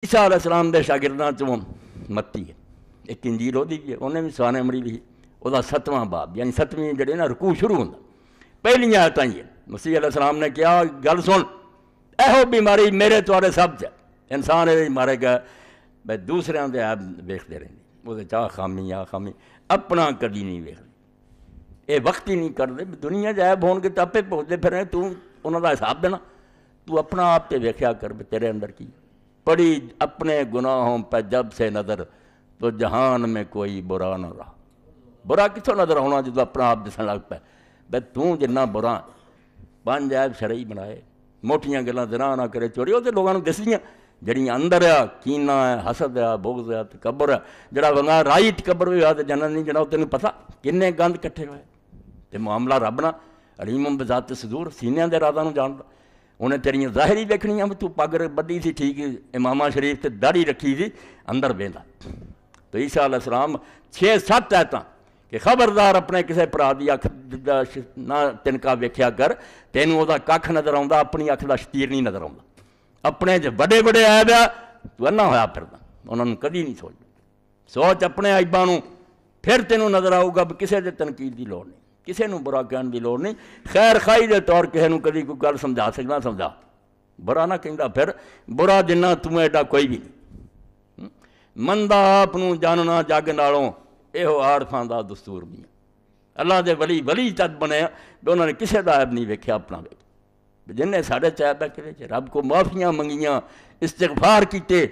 عیسیٰ علیہ السلام دے شاگرداں چوں متی ہے، ایک انجیل وہ بھی ہے، انہیں بھی سوانے مڑی بھی وہ 7واں باب یعنی 7ویں جڑے نا رکوع شروع ہوتا پہلی آیتاں ہی ہے۔ مسیح علیہ السلام نے کیا گل سن، ایہو بیماری میرے توارے سب چ انسان یہ مارے گا بھائی دوسرے دے عیب ویکھتے رہندے، وہ چاہ خامی آ خامی اپنا کدی نہیں ویکھتے، یہ وقت ہی نہیں کرتے دنیا چ عیب ہون کے تو آپے پہنچتے پھر تو انہوں کا حساب دینا، تو اپنا آپ پہ ویکھیا کر تیرے اندر کی پڑی اپنے گناہوں پہ جب سے نظر تو جہان میں کوئی برا نہ رہا۔ برا کتوں نظر ہونا جدو اپنا آپ دسن لگ پہ بھائی تو جنہ برا 5 عیب شرعی بنائے، موٹیاں گلاں زنا نہ کرے چوری، وہ تو لوگوں نے دسیاں جڑیاں اندر ہے، کینہ ہے، حسد ہے، بغض ہے، تکبر ہے، جڑا بندہ رائی تکبر بھی ہوا تو جنت نہیں جنا، تینوں پتہ کنے گند کٹھے ہوئے تے معاملہ رب نہ علیم بذات صدور سینیاں دے رازاں نوں جاندا، انہیں تیریاں ظاہری دیکھنیاں تو پگ بدی سی ٹھیک امامہ شریف تے داڑھی رکھی سی اندر بہندا۔ تو عیسیٰ علیہ السلام 6-7 آیتاں کہ خبردار اپنے کسے بھرا دی اکھ نہ تنکا ویکھیا کر، تینوں وہ کھ نظر آਉਂدا، اپنی اکھ دا شتیر نہیں نظر آਉਂدا، اپنے جو بڑے بڑے عیب ہے تو انا ہویا پھردا، انہوں نے کدی نہیں سوچ اپنے عیباں نوں، پھر تینوں نظر آؤ گا کسے دے تنقید دی لوڑ نہیں، کسے نوں برا کہن دی لوڑ نہیں، خیر خائی دے طور کسے نوں کدی کوئی گل سمجھا سکنا سمجھا، برا نہ کہندا پھر برا جنہ تمہیں ایڈا کوئی بھی نہیں، مندہ آپ نوں جاننا جگ نالوں یہو عارفاں دا دستور نہیں، اللہ دے ولی تد بنے تو انہوں نے کسے دا عیب نہیں ویکھیا اپنا ویکھ، جن نے ساڑھے عیب ہے کہ رب کو معافیاں منگیاں، استغفار کیتے،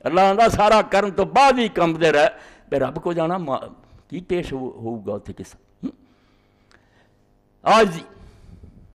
اللہ آندا سارا کرن تو بعد ہی کم دے رہے بے رب کو جانا کی پیش ہوگا اتنے کس آج